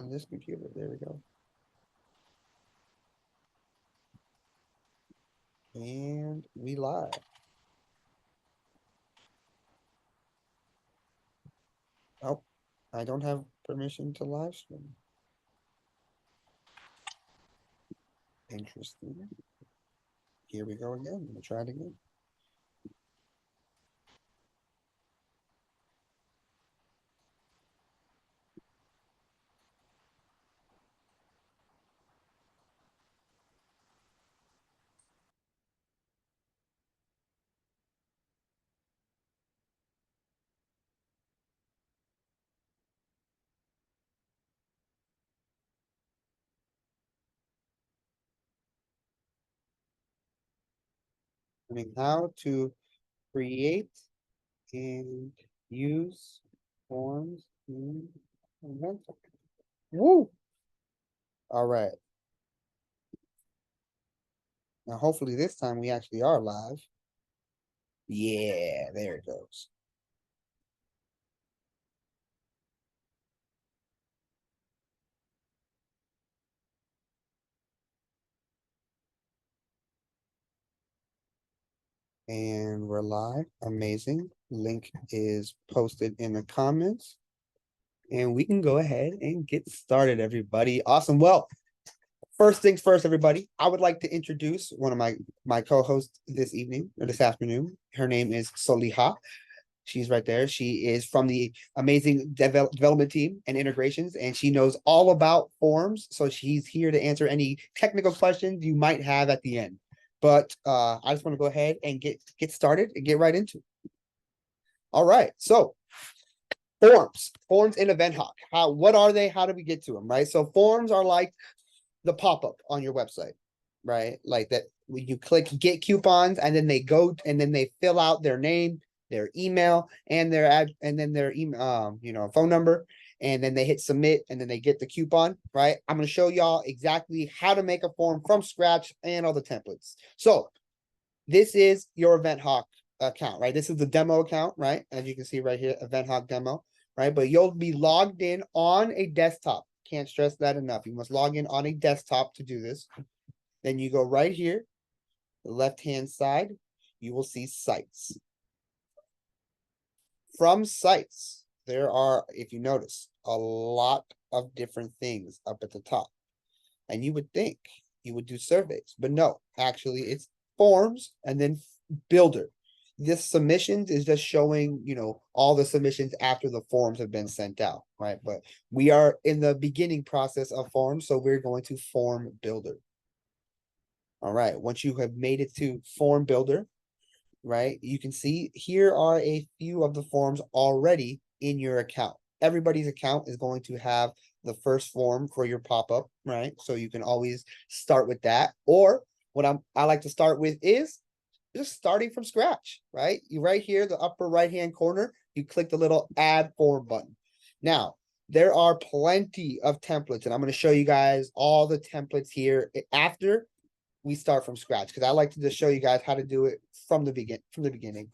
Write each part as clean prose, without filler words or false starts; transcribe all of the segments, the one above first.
on this computer. There we go. And we live. Oh, I don't have permission to live stream. Interesting. Here we go again. I'm gonna try it again. I mean, how to create and use forms in Inventor. Woo! All right. Now, hopefully this time we actually are live. Yeah, there it goes. And we're live. Amazing. Link is posted in the comments. And we can go ahead and get started, everybody. Awesome. Well, first things first, everybody. I would like to introduce one of my co-hosts this evening or this afternoon. Her name is Soliha. She's right there. She is from the amazing development team and integrations, and she knows all about forms. So she's here to answer any technical questions you might have at the end. But I just want to go ahead and get started and get right into it. All right. So forms in Event Hawk. What are they? How do we get to them? Right. So forms are like the pop-up on your website, right? Like that when you click get coupons and then they go and then they fill out their name, their email, and their ad and then their email, phone number, and then they hit submit and then they get the coupon, right? I'm gonna show y'all exactly how to make a form from scratch and all the templates. So this is your Event Hawk account, right? This is the demo account, right? As you can see right here, Event Hawk demo, right? But you'll be logged in on a desktop. Can't stress that enough. You must log in on a desktop to do this. Then you go right here, the left-hand side, you will see sites. From sites, there are, if you notice, a lot of different things up at the top. And you would think you would do surveys, but no, actually it's forms and then builder. This submissions is just showing, all the submissions after the forms have been sent out, right? But we are in the beginning process of forms, so we're going to form builder. All right, once you have made it to form builder, right, you can see here are a few of the forms already in your account. Everybody's account is going to have the first form for your pop-up, right? So you can always start with that. Or what I like to start with is just starting from scratch, right? You right here, the upper right-hand corner, you click the little add form button. Now, there are plenty of templates, and I'm going to show you guys all the templates here after we start from scratch, because I like to just show you guys how to do it from the beginning.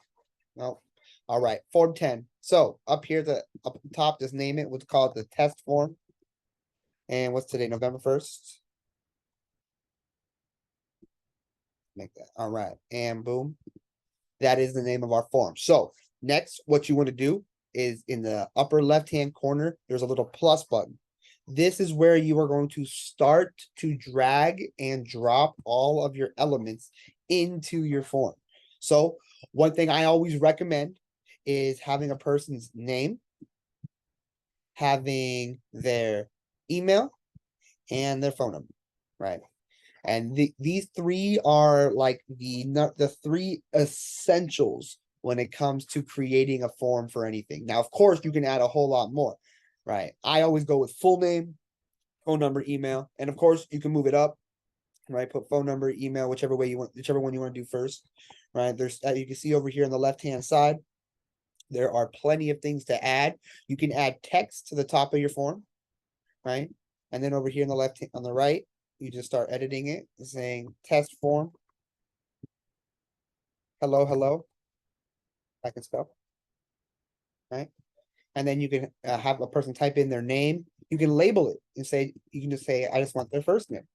Well, all right, form 10. So up here, up top, just name it. What's called the test form. And what's today? November 1st. Make that. All right. And boom. That is the name of our form. So next, what you want to do is in the upper left-hand corner, there's a little plus button. This is where you are going to start to drag and drop all of your elements into your form. So one thing I always recommend is having a person's name, having their email, and their phone number, right? And these three are like the three essentials when it comes to creating a form for anything. Now, of course, you can add a whole lot more, right? I always go with full name, phone number, email, and of course, you can move it up, right? Put phone number, email, whichever one you want to do first, right? There's you can see over here on the left-hand side, there are plenty of things to add. You can add text to the top of your form, right? And then over here on the left, on the right, you just start editing it, saying test form. Hello, hello. I can spell, right? And then you can have a person type in their name. You can label it and say, you can just say, I just want their first name.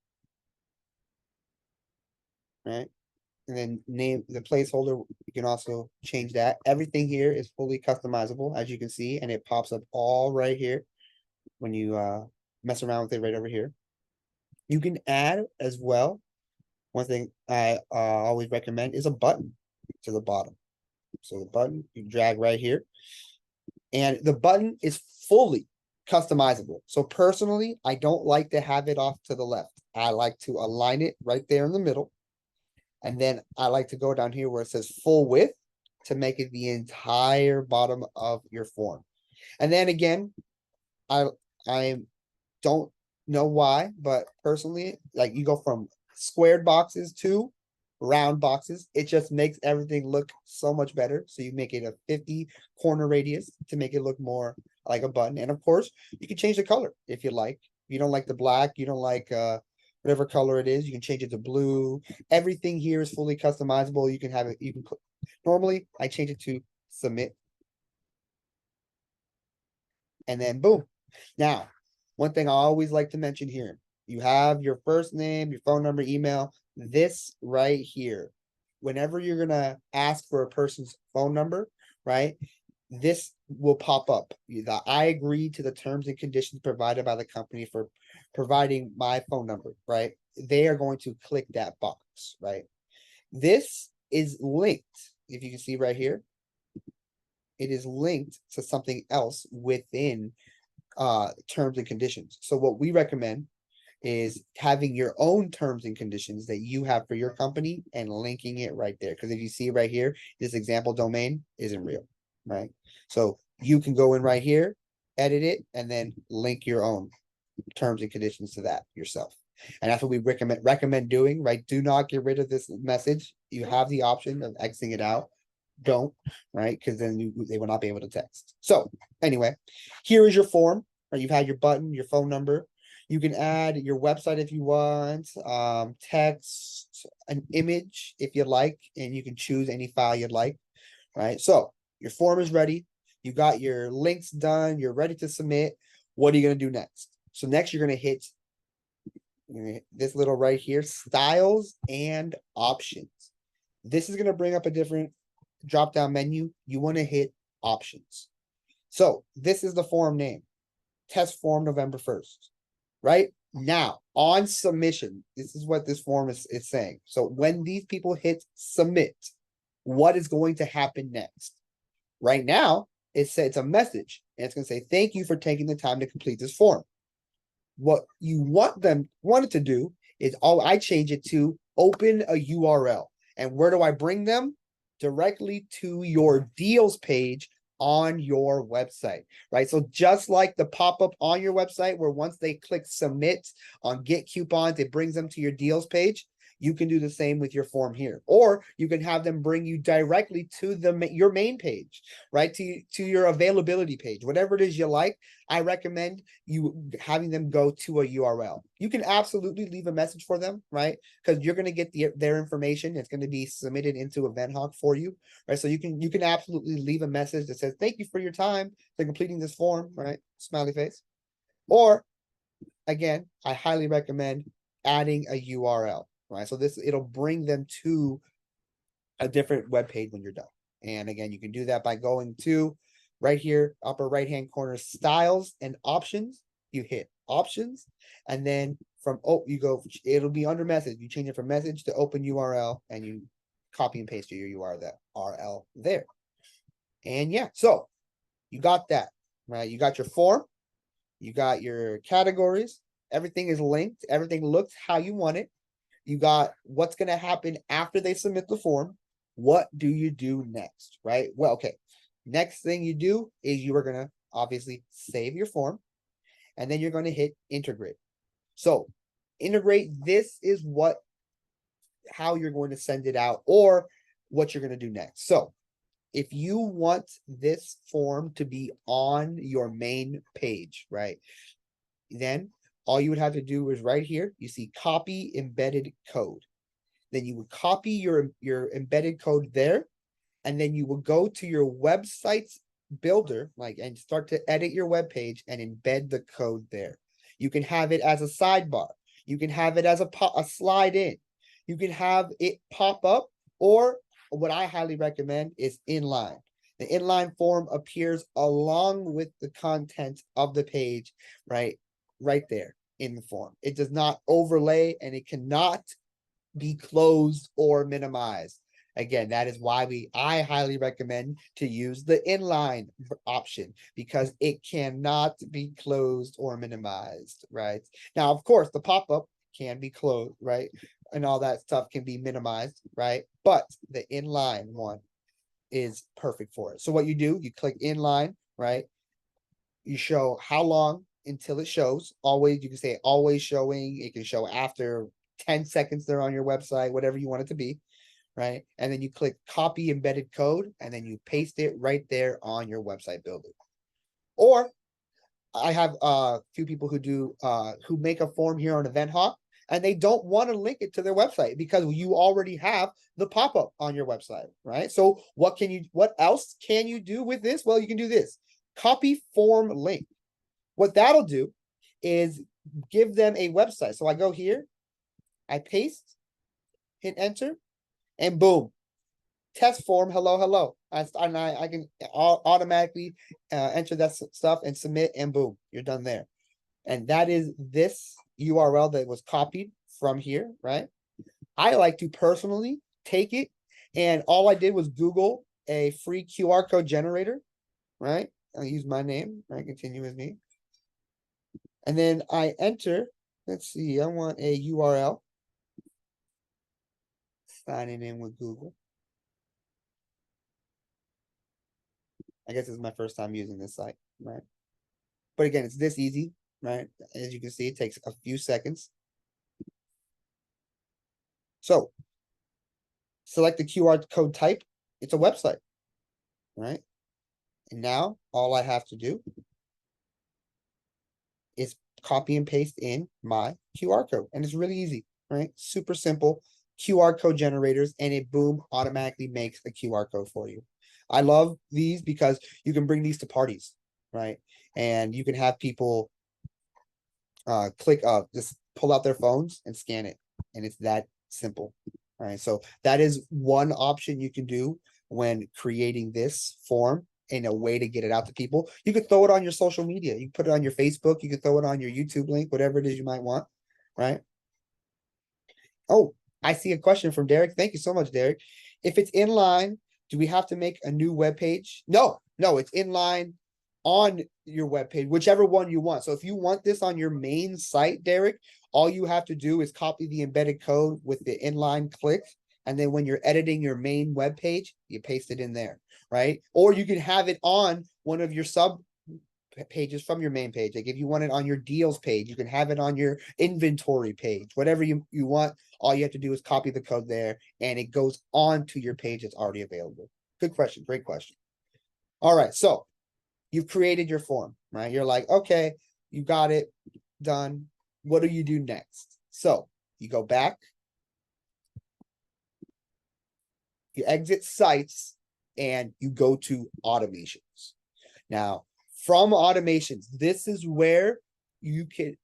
Right? And then name the placeholder. You can also change that. Everything here is fully customizable, as you can see, and it pops up all right here when you mess around with it right over here. You can add as well. One thing I always recommend is a button to the bottom. So the button you drag right here, and the button is fully customizable. So personally, I don't like to have it off to the left. I like to align it right there in the middle. And then I like to go down here where it says full width to make it the entire bottom of your form. And then again, I don't know why, but personally, like you go from squared boxes to round boxes. It just makes everything look so much better. So you make it a 50 corner radius to make it look more like a button. And of course, you can change the color if you like. If you don't like the black, you don't like whatever color it is, you can change it to blue. Everything here is fully customizable. You can have it, you can put, normally I change it to submit. And then boom. Now, one thing I always like to mention here, you have your first name, your phone number, email, this right here. Whenever you're going to ask for a person's phone number, right? This will pop up. I agree to the terms and conditions provided by the company for providing my phone number, right? They are going to click that box, right? This is linked. If you can see right here, it is linked to something else within terms and conditions. So what we recommend is having your own terms and conditions that you have for your company and linking it right there. Because if you see right here, this example domain isn't real, right? So you can go in right here, edit it, and then link your own terms and conditions to that yourself. And that's what we recommend doing, right? Do not get rid of this message. You have the option of Xing it out. Don't, right? Because then they will not be able to text. So anyway, here is your form. Right? You've had your button, your phone number. You can add your website if you want, text, an image if you like, and you can choose any file you'd like, right? So your form is ready. You got your links done. You're ready to submit. What are you going to do next? So next you're going to hit this little right here, styles and options. This is going to bring up a different drop down menu. You want to hit options. So this is the form name, test form November 1st, right? Now on submission, this is what this form is saying. So when these people hit submit, what is going to happen next? Right now, it's a message and it's going to say, thank you for taking the time to complete this form. What you wanted to do is, I change it to open a URL. And where do I bring them? Directly to your deals page on your website, right? So just like the pop-up on your website, where once they click submit on get coupons, it brings them to your deals page. You can do the same with your form here, or you can have them bring you directly to your main page, right? To your availability page, whatever it is you like. I recommend you having them go to a URL. You can absolutely leave a message for them, right? Because you're going to get their information. It's going to be submitted into EventHawk for you, right? So you can absolutely leave a message that says, thank you for your time for completing this form, right? Smiley face. Or again, I highly recommend adding a URL, right? So it'll bring them to a different web page when you're done. And again, you can do that by going to right here, upper right-hand corner, styles and options. You hit options, and then you go, it'll be under message. You change it from message to open URL, and you copy and paste your URL there. And yeah, so you got that, right? You got your form, you got your categories, everything is linked, everything looks how you want it. You got what's going to happen after they submit the form. What do you do next, right? Well, okay. Next thing you do is you are going to obviously save your form, and then you're going to hit integrate. So integrate, this is how you're going to send it out, or what you're going to do next. So if you want this form to be on your main page, right, then all you would have to do is right here, you see copy embedded code. Then you would copy your embedded code there, and then you will go to your website's builder, like, and start to edit your web page and embed the code there. You can have it as a sidebar. You can have it as a slide in. You can have it pop up, or what I highly recommend is inline. The inline form appears along with the content of the page, right? Right there in the form. It does not overlay, and it cannot be closed or minimized. Again, that is why I highly recommend to use the inline option, because it cannot be closed or minimized, right? Now, of course, the pop-up can be closed, right? And all that stuff can be minimized, right? But the inline one is perfect for it. So what you do, you click inline, right? You show how long until it shows. Always, you can say always showing. It can show after 10 seconds they're on your website, whatever you want it to be, right? And then you click copy embedded code, and then you paste it right there on your website builder. Or I have a few people who make a form here on Event Hawk, and they don't want to link it to their website because you already have the pop-up on your website, right? So what else can you do with this? Well, you can do this. Copy form link. What that'll do is give them a website. So I go here, I paste, hit enter, and boom, test form, hello. I can automatically enter that stuff and submit, and boom, you're done there. And that is this URL that was copied from here, right? I like to personally take it, and all I did was Google a free QR code generator, right? I'll use my name, right? Continue with me. And then I enter, let's see, I want a URL. Signing in with Google. I guess this is my first time using this site, right? But again, it's this easy, right? As you can see, it takes a few seconds. So select the QR code type. It's a website, right? And now all I have to do is copy and paste in my QR code. And it's really easy, right? Super simple QR code generators, and it boom automatically makes a QR code for you. I love these because you can bring these to parties, right? And you can have people just pull out their phones and scan it, and it's that simple. All right, so that is one option you can do when creating this form in a way to get it out to people. You could throw it on your social media. You can put it on your Facebook. You could throw it on your YouTube link, whatever it is you might want, right? Oh, I see a question from Derek. Thank you so much, Derek. If it's inline, do we have to make a new web page? No, it's inline on your web page, whichever one you want. So if you want this on your main site, Derek, all you have to do is copy the embedded code with the inline click. And then when you're editing your main web page, you paste it in there, right? Or you can have it on one of your sub pages from your main page. Like if you want it on your deals page, you can have it on your inventory page, whatever you want. All you have to do is copy the code there, and it goes on to your page that's already available. Good question. Great question. All right. So you've created your form, right? You're like, okay, you got it done. What do you do next? So you go back, you exit sites, and you go to automations. Now, from automations, this is where you can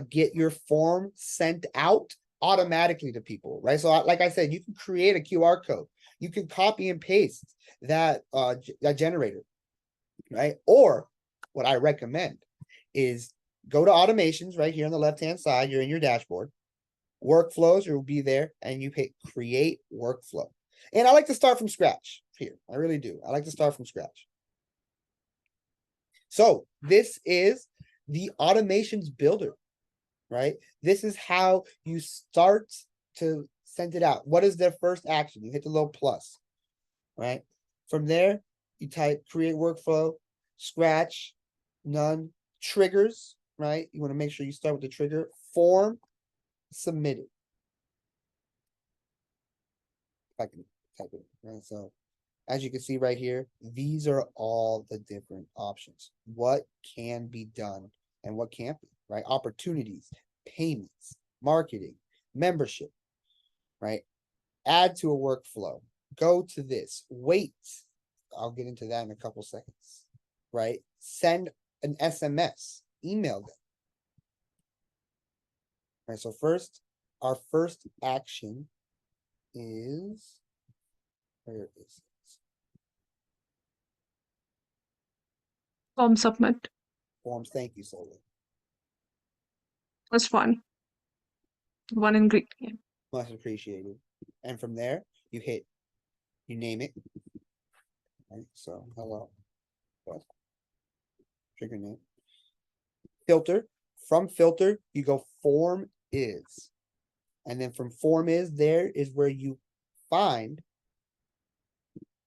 get your form sent out automatically to people, right? So like I said, you can create a QR code. You can copy and paste that generator, right? Or what I recommend is go to automations right here on the left-hand side. You're in your dashboard. Workflows will be there, and you hit create workflow. And I like to start from scratch here. I really do. I like to start from scratch. So this is the automations builder, right? This is how you start to send it out. What is their first action? You hit the little plus, right? From there, you type create workflow, scratch, none, triggers, right? You want to make sure you start with the trigger, form, submitted. If I can type it, right? So as you can see right here, these are all the different options. What can be done and what can't be, right? Opportunities, payments, marketing, membership, right? Add to a workflow, go to this, wait. I'll get into that in a couple seconds. right? Send an SMS, email them. Right, so our first action is, where is it? Form submit. Forms, thank you, Soli. First one. One in Greek. Yeah. Much appreciated. And from there, you name it. Right, so hello. What? Trigger name. Filter. From filter, you go form is. And then from form is, there is where you find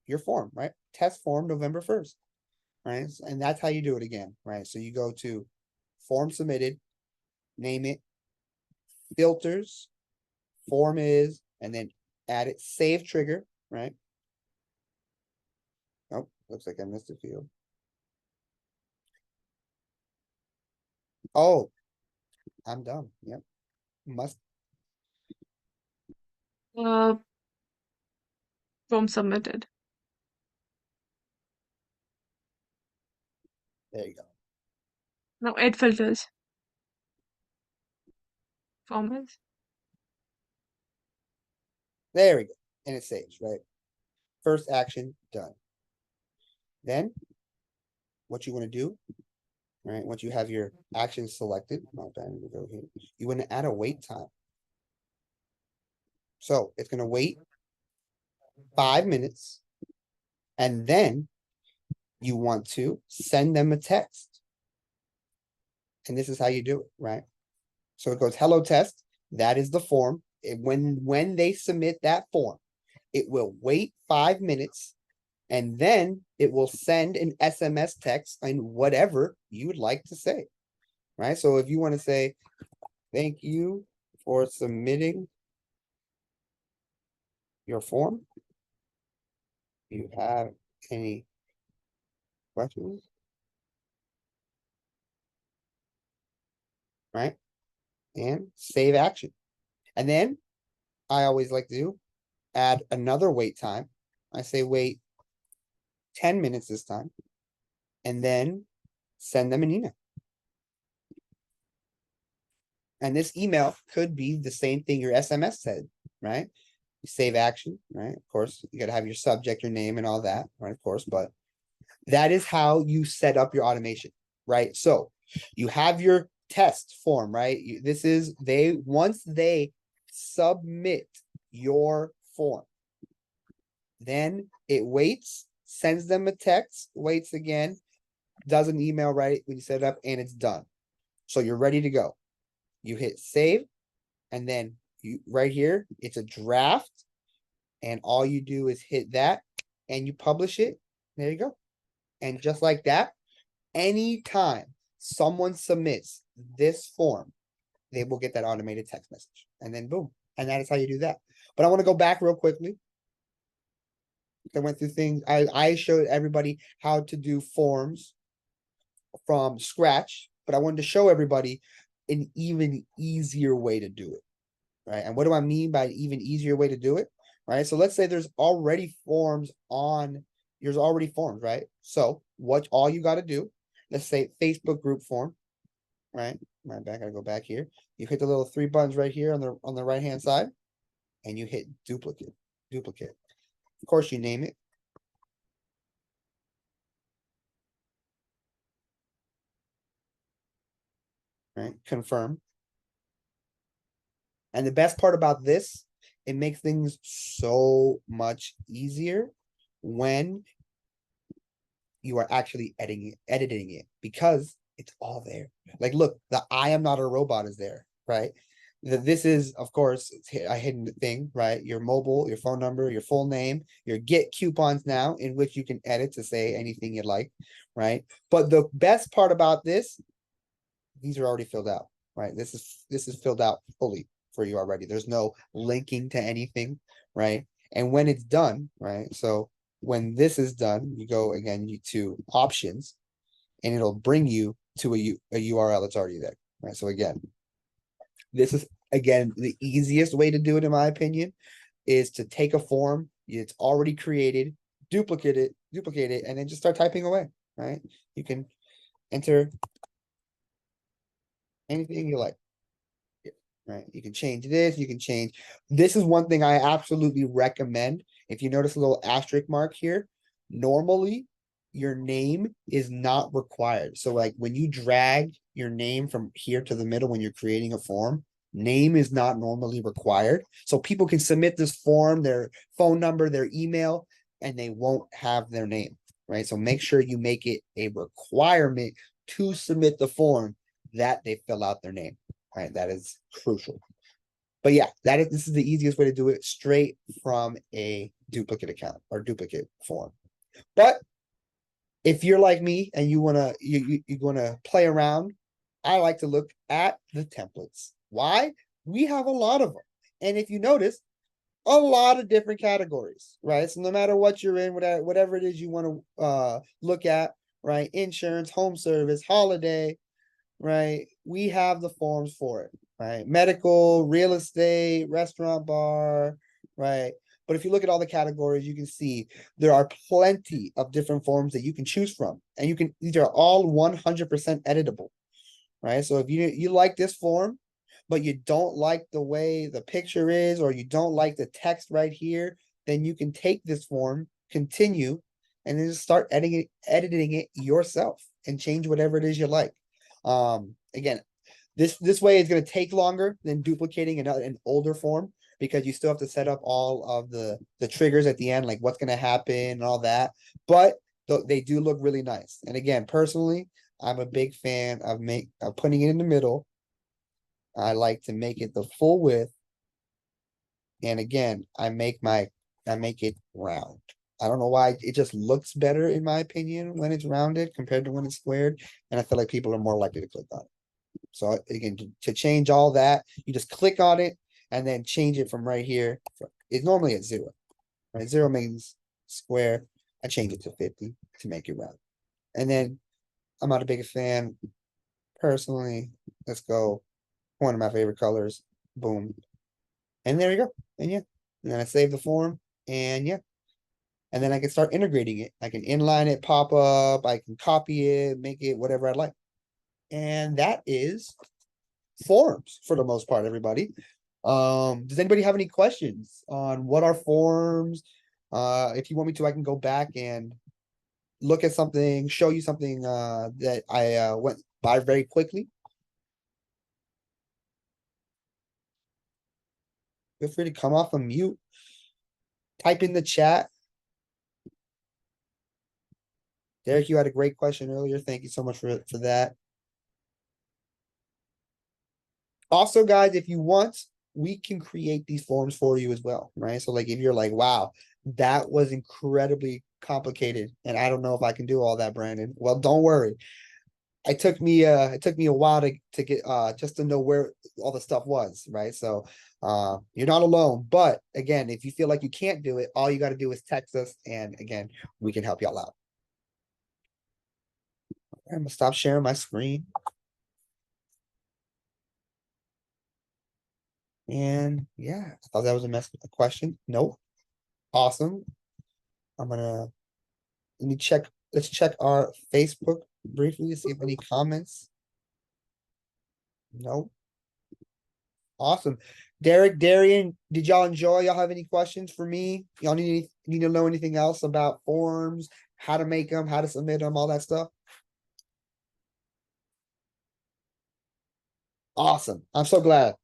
your form, right? Test form November 1st, right? And that's how you do it again, right? So you go to form submitted, name it, filters, form is, and then add it, save trigger, right? Oh, looks like I missed a field. Oh, I'm dumb. Yep. Must, Form submitted. there you go. Now add filters. Form is. There we go. And it saves, right? First action done. Then what you want to do, right? Once you have your actions selected, not bad to go here. You want to add a wait time. So it's going to wait 5 minutes, and then you want to send them a text. And this is how you do it, right? So it goes hello test. That is the form. When they submit that form, it will wait 5 minutes, and then it will send an SMS text and whatever you would like to say, right? So if you want to say, thank you for submitting your form. Do you have any questions? Right? And save action. And then I always like to add another wait time. I say wait 10 minutes this time, and then send them an email. And this email could be the same thing your SMS said, right? You save action, right? Of course, you got to have your subject, your name, and all that, right? Of course, but that is how you set up your automation, right? So you have your test form, right? This is once they submit your form, then it waits, sends them a text, waits again, does an email right when you set it up, and it's done. So you're ready to go. You hit save, and then you right here, it's a draft, and all you do is hit that, and you publish it. There you go. And just like that, anytime someone submits this form, they will get that automated text message. And then boom. And that is how you do that. But I want to go back real quickly. I went through things. I showed everybody how to do forms from scratch, but I wanted to show everybody an even easier way to do it. Right. And what do I mean by an even easier way to do it? Right. So let's say there's already forms, right? So what all you got to do, let's say Facebook group form, right? I gotta go back here. You hit the little three buttons right here on the right hand side, and you hit duplicate. Of course, you name it. Right? Confirm. And the best part about this, it makes things so much easier when you are actually editing it because it's all there. Like, look, the I am not a robot is there, right? This is, of course, a hidden thing, right? Your mobile, your phone number, your full name, your get coupons now, in which you can edit to say anything you like, right? But the best part about this, these are already filled out, right? This is filled out fully for you already. There's no linking to anything, right? And when it's done, right? So when this is done, you go again to options, and it'll bring you to a URL that's already there, right? So again, this is again the easiest way to do it, in my opinion, is to take a form, it's already created, duplicate it, and then just start typing away, right? You can enter anything you like. Right? You can change this, you can change. This is one thing I absolutely recommend. If you notice a little asterisk mark here, normally your name is not required. So like when you drag your name from here to the middle when you're creating a form, name is not normally required. So people can submit this form, their phone number, their email, and they won't have their name, right? So make sure you make it a requirement to submit the form that they fill out their name. Right, that is crucial. But yeah, this is the easiest way to do it straight from a duplicate account or duplicate form. But if you're like me and you wanna play around, I like to look at the templates. Why? We have a lot of them. And if you notice, a lot of different categories, right? So no matter what you're in, whatever it is you want to look at, right? Insurance, home service, holiday, right? We have the forms for it, right? Medical, real estate, restaurant bar, right? But if you look at all the categories, you can see there are plenty of different forms that you can choose from. And these are all 100% editable, right? So if you like this form, but you don't like the way the picture is, or you don't like the text right here, then you can take this form, continue, and then just start editing it yourself and change whatever it is you like. Again, this way is going to take longer than duplicating an older form because you still have to set up all of the triggers at the end, like what's going to happen and all that. But they do look really nice. And again, personally, I'm a big fan of putting it in the middle. I like to make it the full width. And again, I make it round. I don't know why it just looks better in my opinion when it's rounded compared to when it's squared. And I feel like people are more likely to click on it. So again, to change all that, you just click on it and then change it from right here. It's normally at 0. Right? 0 means square. I change it to 50 to make it round. And then I'm not a big fan personally. Let's go. One of my favorite colors. Boom. And there you go. And yeah. And then I save the form. And yeah. And then I can start integrating it. I can inline it, pop up. I can copy it, make it whatever I like. And that is forms for the most part, everybody. Does anybody have any questions on what are forms? If you want me to, I can go back and look at something, show you something that I went by very quickly. Feel free to come off of mute, type in the chat. Derek, you had a great question earlier. Thank you so much for that. Also, guys, if you want, we can create these forms for you as well, right? So like if you're like, wow, that was incredibly complicated and I don't know if I can do all that, Brandon. Well, don't worry. It took me a while to get just to know where all the stuff was, right? So you're not alone. But again, if you feel like you can't do it, all you got to do is text us and again, we can help y'all out. I'm gonna stop sharing my screen. And yeah, I thought that was a question. Nope. Awesome. I'm gonna let me check. Let's check our Facebook briefly to see if any comments. Nope. Awesome. Derek, Darian, did y'all enjoy? Y'all have any questions for me? Y'all need to know anything else about forms, how to make them, how to submit them, all that stuff? Awesome. I'm so glad.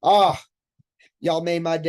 Ah, y'all made my day.